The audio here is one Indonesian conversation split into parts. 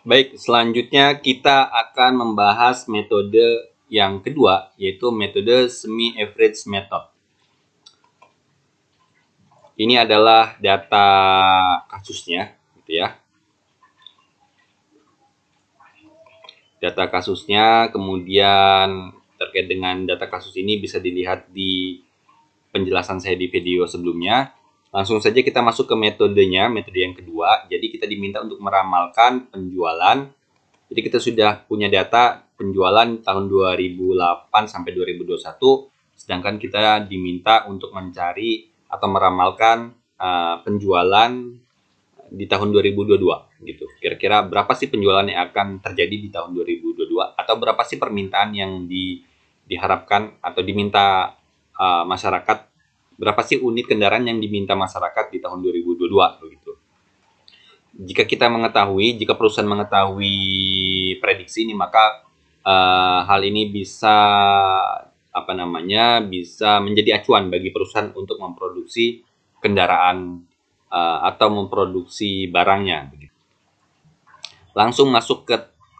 Baik, selanjutnya kita akan membahas metode yang kedua, yaitu metode semi-average method. Ini adalah data kasusnya, gitu ya. Data kasusnya, kemudian terkait dengan data kasus ini bisa dilihat di penjelasan saya di video sebelumnya. Langsung saja kita masuk ke metodenya, metode yang kedua. Jadi kita diminta untuk meramalkan penjualan. Jadi kita sudah punya data penjualan tahun 2008 sampai 2021, sedangkan kita diminta untuk mencari atau meramalkan penjualan di tahun 2022 gitu. Kira-kira berapa sih penjualan yang akan terjadi di tahun 2022 atau berapa sih permintaan yang diharapkan atau diminta masyarakat, berapa sih unit kendaraan yang diminta masyarakat di tahun 2022 begitu. Jika perusahaan mengetahui prediksi ini, maka hal ini bisa bisa menjadi acuan bagi perusahaan untuk memproduksi kendaraan atau memproduksi barangnya. Langsung masuk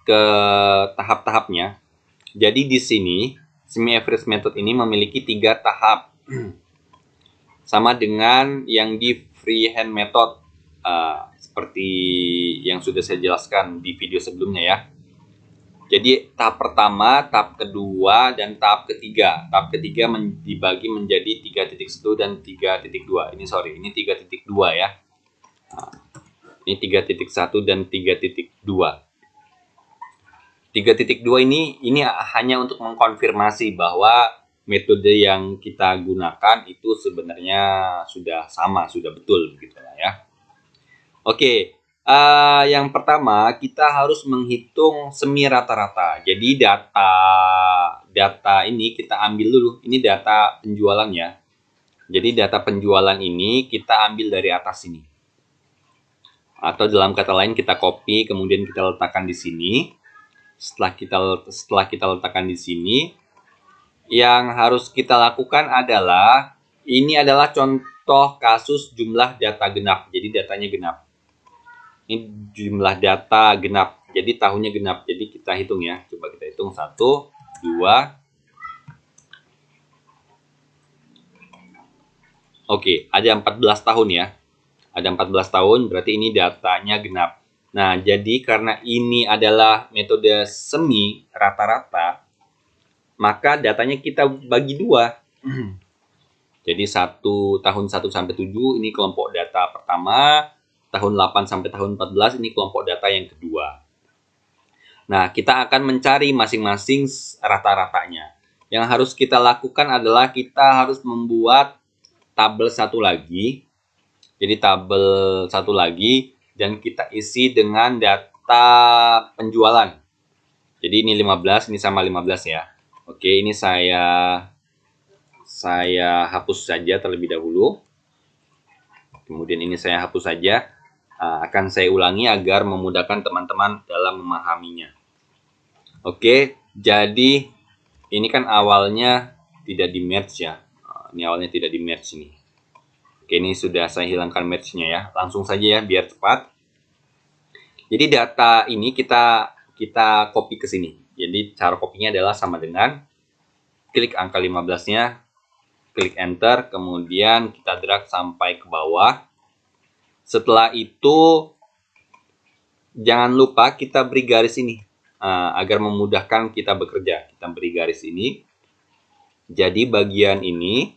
ke tahap-tahapnya. Jadi di sini semi-average method ini memiliki 3 tahap, sama dengan yang di freehand method. Seperti yang sudah saya jelaskan di video sebelumnya ya. Jadi tahap pertama, tahap kedua, dan tahap ketiga. Tahap ketiga dibagi menjadi 3.1 dan 3.2. Ini 3.2 ya. Ini 3.1 dan 3.2. 3.2 ini hanya untuk mengkonfirmasi bahwa metode yang kita gunakan itu sebenarnya sudah sama, sudah betul begitu ya. Oke, yang pertama kita harus menghitung semi rata-rata. Jadi data ini kita ambil dulu. Ini data penjualannya. Jadi data penjualan ini kita ambil dari atas sini. Atau dalam kata lain kita copy, kemudian kita letakkan di sini. Setelah kita letakkan di sini, yang harus kita lakukan adalah, ini adalah contoh kasus jumlah data genap. Jadi datanya genap. Ini jumlah data genap, jadi tahunnya genap. Jadi kita hitung ya, coba kita hitung 1, 2. Oke, ada 14 tahun ya. Ada 14 tahun, berarti ini datanya genap. Nah, jadi karena ini adalah metode semi rata-rata, maka datanya kita bagi 2. Jadi tahun 1 sampai 7 ini kelompok data pertama, tahun 8 sampai tahun 14 ini kelompok data yang kedua. Nah, kita akan mencari masing-masing rata-ratanya. Yang harus kita lakukan adalah kita harus membuat tabel satu lagi. Jadi tabel satu lagi, dan kita isi dengan data penjualan. Jadi ini 15, ini sama 15 ya. Oke, ini saya hapus saja terlebih dahulu. Kemudian ini saya hapus saja. Akan saya ulangi agar memudahkan teman-teman dalam memahaminya. Oke, jadi ini kan awalnya tidak di merge ya. Ini awalnya tidak di merge ini. Oke, ini sudah saya hilangkan merge-nya ya. Langsung saja ya biar cepat. Jadi data ini kita copy ke sini. Jadi cara copy-nya adalah sama dengan klik angka 15-nya, klik enter, kemudian kita drag sampai ke bawah. Setelah itu, jangan lupa kita beri garis ini agar memudahkan kita bekerja. Kita beri garis ini. Jadi bagian ini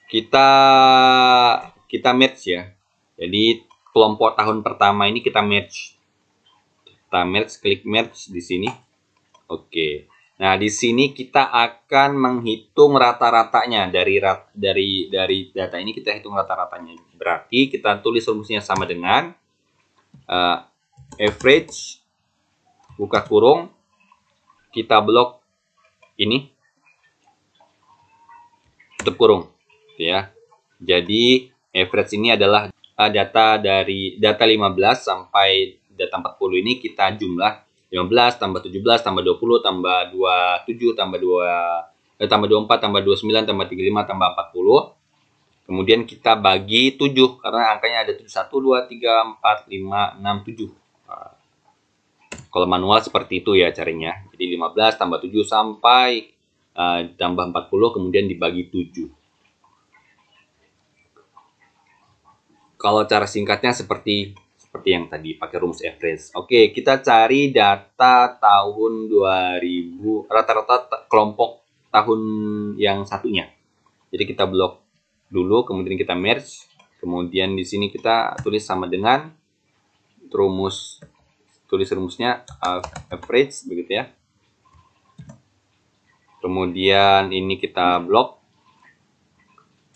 kita match ya. Jadi kelompok tahun pertama ini kita match. Kita match, klik match di sini. Oke. Nah, di sini kita akan menghitung rata-ratanya dari data ini, kita hitung rata-ratanya. Berarti kita tulis rumusnya sama dengan average buka kurung, kita blok ini tutup kurung, ya. Jadi average ini adalah data 15 sampai data 40 ini kita jumlah 15 tambah 17 tambah 20 tambah 27 tambah 24 tambah 29 tambah 35 tambah 40. Kemudian kita bagi 7 karena angkanya ada 7, 1, 2, 3, 4, 5, 6, 7. Kalau manual seperti itu ya caranya. Jadi 15 tambah 7 sampai tambah 40 kemudian dibagi 7. Kalau cara singkatnya seperti yang tadi pakai rumus average. Oke, kita cari data tahun 2000 rata-rata kelompok tahun yang satunya. Jadi kita blok dulu, kemudian kita merge, kemudian di sini kita tulis sama dengan rumusnya average begitu ya. Kemudian ini kita blok,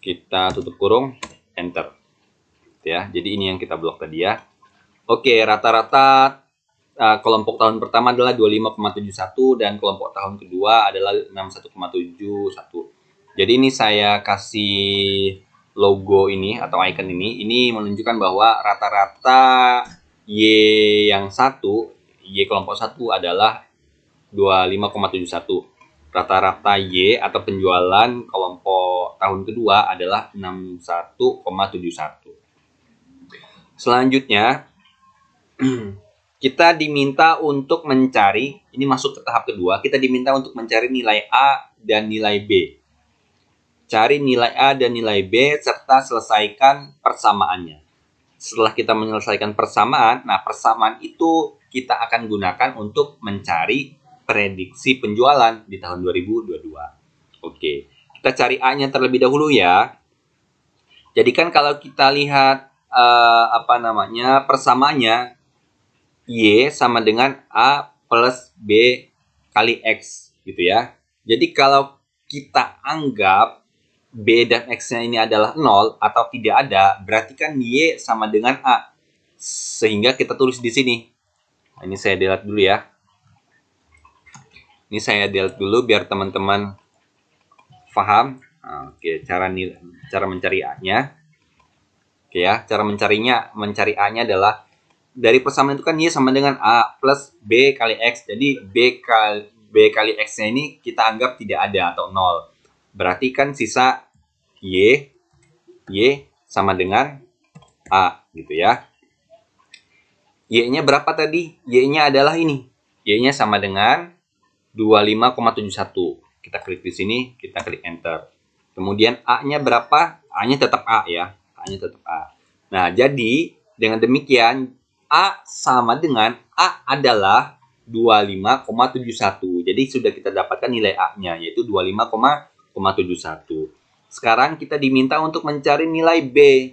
kita tutup kurung, enter. Ya, jadi ini yang kita blok tadi ya. Oke, rata-rata kelompok tahun pertama adalah 25,71 dan kelompok tahun kedua adalah 61,71. Jadi ini saya kasih logo ini atau icon ini menunjukkan bahwa rata-rata Y yang satu, Y kelompok 1 adalah 25,71. Rata-rata Y atau penjualan kelompok tahun kedua adalah 61,71. Selanjutnya, kita diminta untuk mencari, ini masuk ke tahap kedua, kita diminta untuk mencari nilai A dan nilai B. Cari nilai A dan nilai B serta selesaikan persamaannya. Setelah kita menyelesaikan persamaan, nah persamaan itu kita akan gunakan untuk mencari prediksi penjualan di tahun 2022. Oke, kita cari A-nya terlebih dahulu ya. Jadi kan kalau kita lihat persamaannya Y sama dengan A plus B kali X gitu ya. Jadi kalau kita anggap B dan X-nya ini adalah 0 atau tidak ada, berarti kan Y sama dengan A. Sehingga kita tulis di sini. Nah, ini saya delete dulu ya. Ini saya delete dulu biar teman-teman paham. Nah, oke, cara mencari A-nya. Oke ya, cara mencari A-nya adalah dari persamaan itu kan Y sama dengan A plus B kali X. Jadi B kali X-nya ini kita anggap tidak ada atau 0. Berarti kan sisa Y sama dengan A gitu ya. Y-nya berapa tadi? Y-nya adalah ini. Y-nya sama dengan 25,71. Kita klik di sini, kita klik enter. Kemudian A-nya berapa? A-nya tetap A ya. A-nya tetap A. Nah, jadi dengan demikian A sama dengan A adalah 25,71. Jadi sudah kita dapatkan nilai A-nya yaitu 25,71. Sekarang kita diminta untuk mencari nilai B.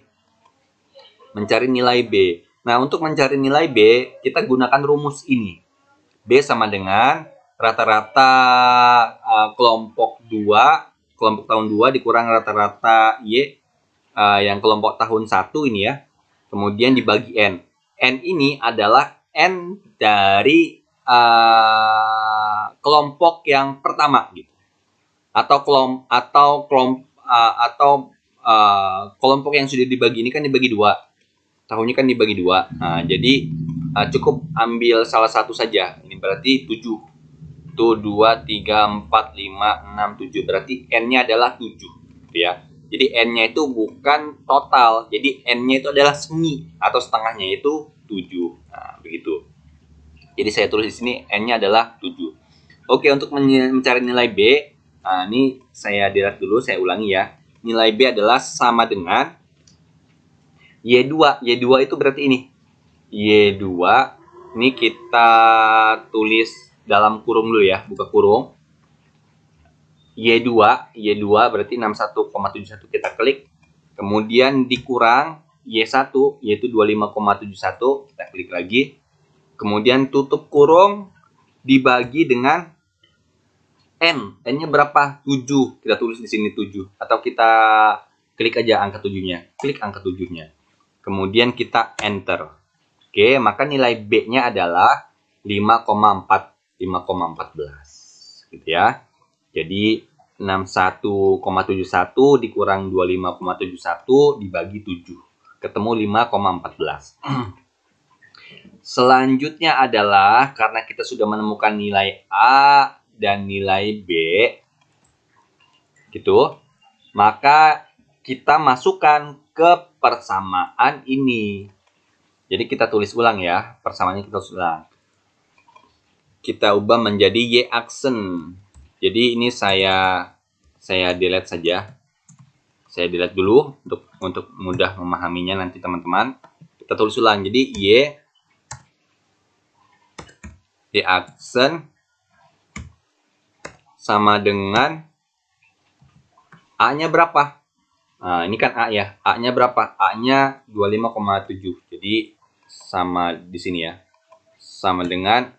Nah, untuk mencari nilai B, kita gunakan rumus ini. B sama dengan rata-rata kelompok tahun 2 dikurang rata-rata Y yang kelompok tahun 1 ini ya. Kemudian dibagi N. N ini adalah N dari kelompok yang pertama gitu. Atau kelompok yang sudah dibagi ini kan dibagi 2. Tahunnya kan dibagi 2. Nah, jadi cukup ambil salah satu saja. Ini berarti 7. Tuh 2, 3, 4, 5, 6, 7. Berarti N-nya adalah 7 gitu ya. Jadi N-nya itu bukan total. Jadi N-nya itu adalah semi atau setengahnya itu 7. Nah, begitu. Jadi saya tulis di sini N-nya adalah 7. Oke, untuk mencari nilai B, nah, ini saya delete dulu, saya ulangi ya. Nilai B adalah sama dengan Y2. Y2 itu berarti ini. Y2 ini kita tulis dalam kurung dulu ya, buka kurung. Y2 berarti 61,71 kita klik. Kemudian dikurang Y1 yaitu 25,71, kita klik lagi. Kemudian tutup kurung dibagi dengan N. N-nya berapa? 7. Kita tulis di sini 7 atau kita klik aja angka 7-nya. Klik angka 7-nya. Kemudian kita enter. Oke, maka nilai B-nya adalah 5,14 gitu ya. Jadi 61,71 dikurang 25,71 dibagi 7. Ketemu 5,14. Selanjutnya adalah karena kita sudah menemukan nilai A dan nilai B gitu, maka kita masukkan ke persamaan ini. Jadi kita tulis ulang ya, persamaannya kita tulis ulang. kita ubah menjadi Y aksen. Jadi ini saya delete saja. Saya delete dulu untuk mudah memahaminya nanti teman-teman. Kita tulis ulang. Jadi Y aksen sama dengan A-nya berapa? Nah, ini kan A ya. A-nya berapa? A-nya 25,7. Jadi sama di sini ya. Sama dengan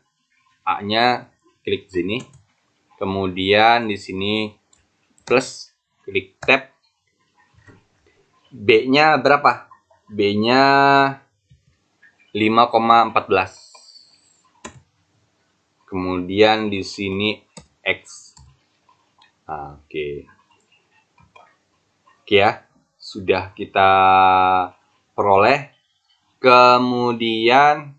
A-nya, klik sini. Kemudian di sini plus, klik tab. B-nya berapa? B-nya 5,14. Kemudian di sini X. Oke. Oke ya, sudah kita peroleh. Kemudian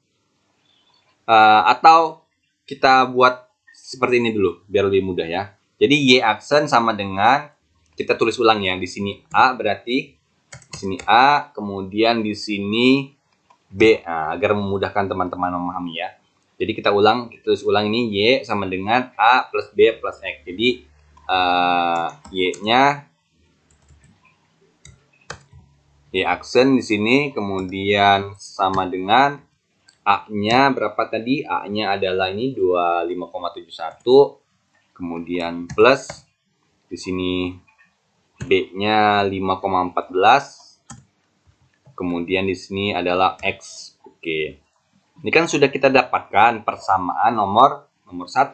atau kita buat seperti ini dulu biar lebih mudah ya. Jadi Y aksen sama dengan, kita tulis ulang ya, di sini A berarti di sini A, kemudian di sini B, agar memudahkan teman-teman memahami ya. Jadi kita tulis ulang ini Y sama dengan A plus B plus X. Jadi Y-nya Y aksen di sini, kemudian sama dengan A-nya berapa tadi? A-nya adalah ini 25,71, kemudian plus di sini B-nya 5,14, kemudian di sini adalah X. Oke. Ini kan sudah kita dapatkan persamaan nomor 1.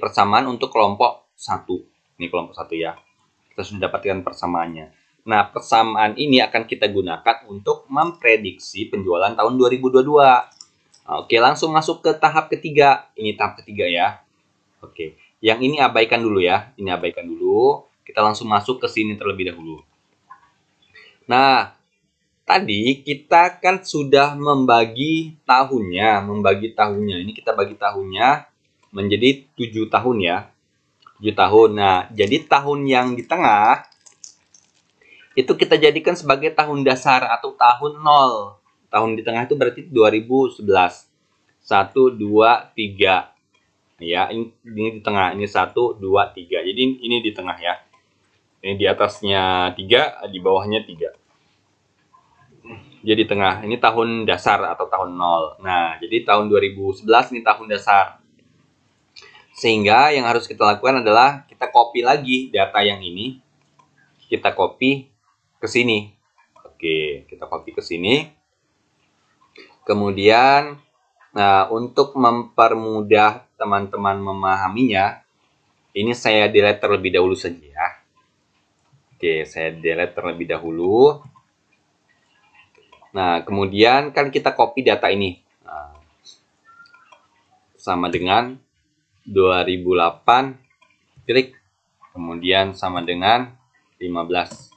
Persamaan untuk kelompok 1. Ini kelompok 1 ya. Kita sudah dapatkan persamaannya. Nah, persamaan ini akan kita gunakan untuk memprediksi penjualan tahun 2022. Oke, langsung masuk ke tahap ketiga. Ini tahap ketiga ya. Oke, yang ini abaikan dulu ya. Ini abaikan dulu. Kita langsung masuk ke sini terlebih dahulu. Nah, tadi kita kan sudah membagi tahunnya. Ini kita bagi tahunnya menjadi 7 tahun ya. 7 tahun. Nah, jadi tahun yang di tengah itu kita jadikan sebagai tahun dasar atau tahun 0. Tahun di tengah itu berarti 2011. 1, 2, 3. Ya, ini di tengah. Ini 1, 2, 3. Jadi ini di tengah ya. Ini di atasnya 3, di bawahnya 3. Jadi di tengah. Ini tahun dasar atau tahun 0. Nah, jadi tahun 2011 ini tahun dasar. Sehingga yang harus kita lakukan adalah kita copy lagi data yang ini. Kita copy ke sini. Oke, kita copy ke sini. Kemudian, nah, untuk mempermudah teman-teman memahaminya, ini saya delete terlebih dahulu saja ya. Oke, saya delete terlebih dahulu. Nah, kemudian kan kita copy data ini. Nah, sama dengan 2008, klik. Kemudian sama dengan 15.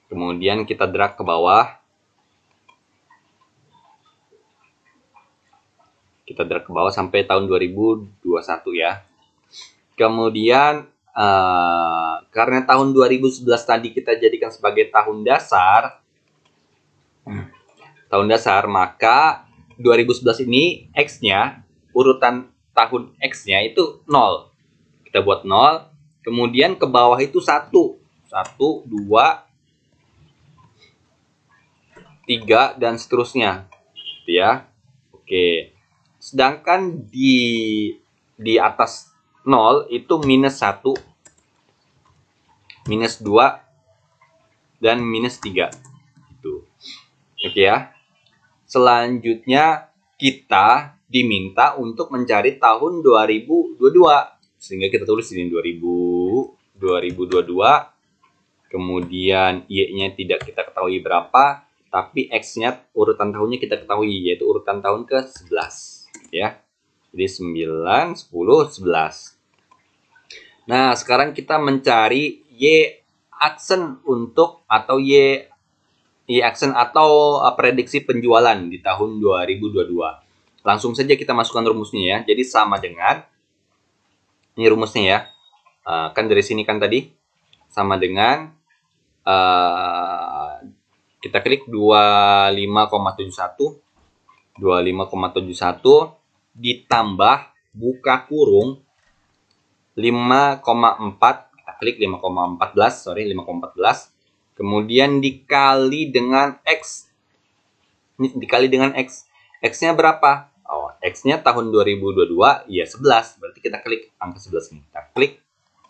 Kemudian kita drag ke bawah. Kita drag ke bawah sampai tahun 2021 ya. Kemudian karena tahun 2011 tadi kita jadikan sebagai tahun dasar, maka 2011 ini X-nya, urutan tahun X-nya itu 0. Kita buat 0, kemudian ke bawah itu 1, 2, 3 dan seterusnya, gitu ya. Oke. Sedangkan di atas 0 itu minus 1, minus 2 dan minus 3. Itu. Oke ya. Selanjutnya kita diminta untuk mencari tahun 2022. Sehingga kita tulis ini 2022. Kemudian Y-nya tidak kita ketahui berapa, tapi X-nya urutan tahunnya kita ketahui, yaitu urutan tahun ke-11 ya. Jadi 9, 10, 11. Nah, sekarang kita mencari Y aksen atau Y aksen atau prediksi penjualan di tahun 2022. Langsung saja kita masukkan rumusnya ya. Jadi sama dengan ini rumusnya ya. Kan dari sini kan tadi sama dengan kita klik 25,71 ditambah buka kurung 5,4, kita klik 5,14, kemudian dikali dengan X. Ini dikali dengan X. X-nya berapa? Oh, X-nya tahun 2022, ya 11. Berarti kita klik angka 11 ini. Kita klik,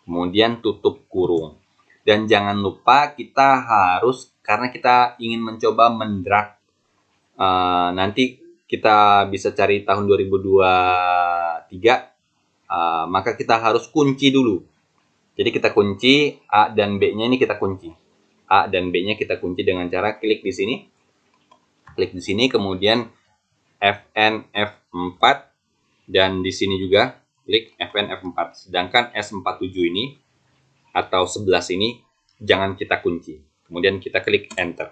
kemudian tutup kurung. Dan jangan lupa kita harus, karena kita ingin mencoba mendrag, nanti kita bisa cari tahun 2023, maka kita harus kunci dulu. Jadi kita kunci A dan B-nya ini kita kunci. A dan B-nya kita kunci dengan cara klik di sini. Klik di sini, kemudian FN F4, dan di sini juga klik FN F4. Sedangkan S47 ini atau 11 ini jangan kita kunci. Kemudian kita klik enter.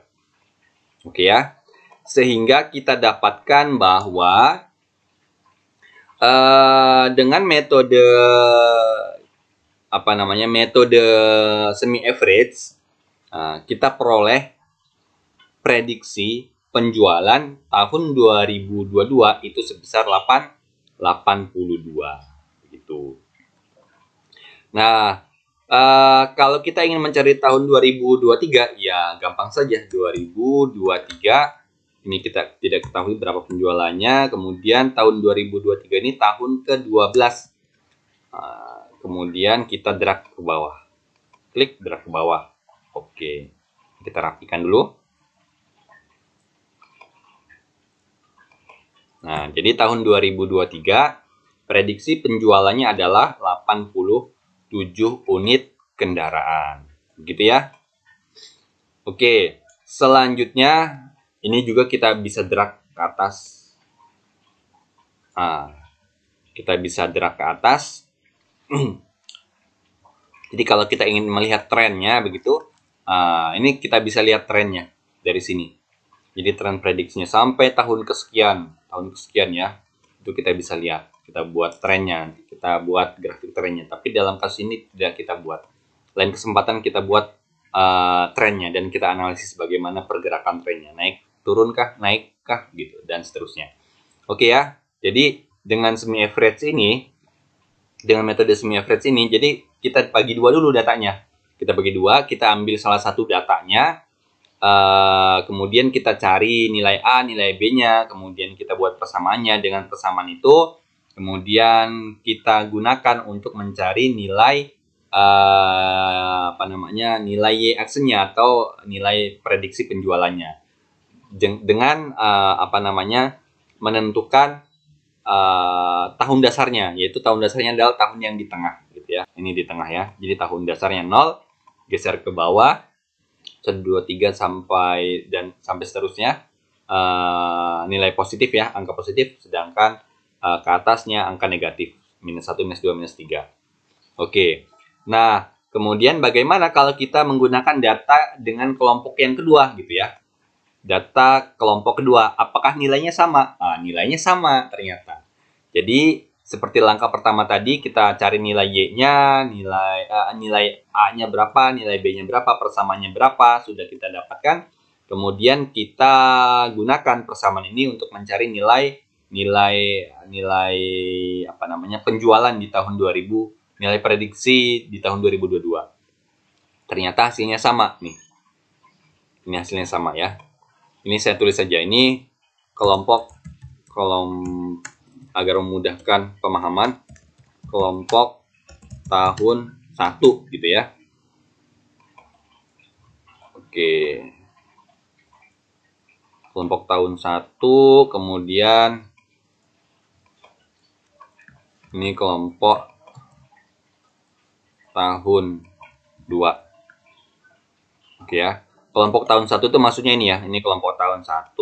Oke ya. Sehingga kita dapatkan bahwa dengan metode metode semi average, kita peroleh prediksi penjualan tahun 2022 itu sebesar 82 gitu. Nah, kalau kita ingin mencari tahun 2023, ya gampang saja. 2023 ini kita tidak ketahui berapa penjualannya. Kemudian tahun 2023 ini tahun ke-12. Kemudian kita drag ke bawah. Klik drag ke bawah. Oke. Kita rapikan dulu. Nah, jadi tahun 2023 prediksi penjualannya adalah 87 unit kendaraan. Begitu ya. Oke, selanjutnya ini juga kita bisa drag ke atas. Kita bisa drag ke atas. Jadi kalau kita ingin melihat trennya begitu, ini kita bisa lihat trennya dari sini. Jadi tren prediksinya sampai tahun kesekian ya, itu kita bisa lihat. Kita buat trennya, kita buat grafik trennya. Tapi dalam kasus ini tidak kita buat. Lain kesempatan kita buat trennya dan kita analisis bagaimana pergerakan trennya, naik, turunkah, naikkah, gitu, dan seterusnya. Oke ya, jadi dengan semi average ini, dengan metode semi average ini, jadi kita bagi dua dulu datanya. Kita bagi dua, kita ambil salah satu datanya, kemudian kita cari nilai A, nilai B-nya, kemudian kita buat persamaannya. Dengan persamaan itu, kemudian kita gunakan untuk mencari nilai nilai Y-aksennya atau nilai prediksi penjualannya. Dengan menentukan tahun dasarnya, yaitu tahun dasarnya adalah tahun yang di tengah, gitu ya. Ini di tengah ya. Jadi tahun dasarnya 0, geser ke bawah 1, 2, 3 sampai seterusnya, nilai positif ya, angka positif, sedangkan ke atasnya angka negatif, -1, -2, -3. Oke. Nah, kemudian bagaimana kalau kita menggunakan data dengan kelompok yang kedua, gitu ya. Data kelompok kedua, apakah nilainya sama? Nilainya sama ternyata. Jadi seperti langkah pertama tadi, kita cari nilai Y-nya, nilai A-nya berapa, nilai B-nya berapa, persamaannya berapa, sudah kita dapatkan. Kemudian kita gunakan persamaan ini untuk mencari nilai penjualan di tahun 2000, nilai prediksi di tahun 2022. Ternyata hasilnya sama nih. Ini hasilnya sama ya. Ini saya tulis saja, ini kelompok agar memudahkan pemahaman, kelompok tahun 1 gitu ya. Oke. Kelompok tahun 1, kemudian ini kelompok tahun 2. Oke ya. Kelompok tahun 1 itu maksudnya ini ya. Ini kelompok tahun 1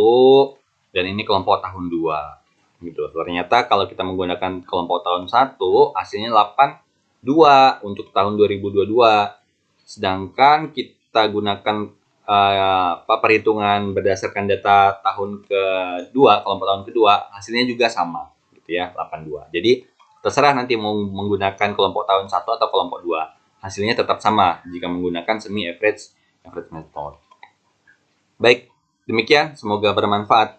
dan ini kelompok tahun 2. Gitu. Ternyata kalau kita menggunakan kelompok tahun 1, hasilnya 82 untuk tahun 2022. Sedangkan kita gunakan perhitungan berdasarkan data tahun kedua, kelompok tahun kedua, hasilnya juga sama gitu ya, 82. Jadi terserah nanti mau menggunakan kelompok tahun 1 atau kelompok 2. Hasilnya tetap sama jika menggunakan semi average method. Baik, demikian, semoga bermanfaat.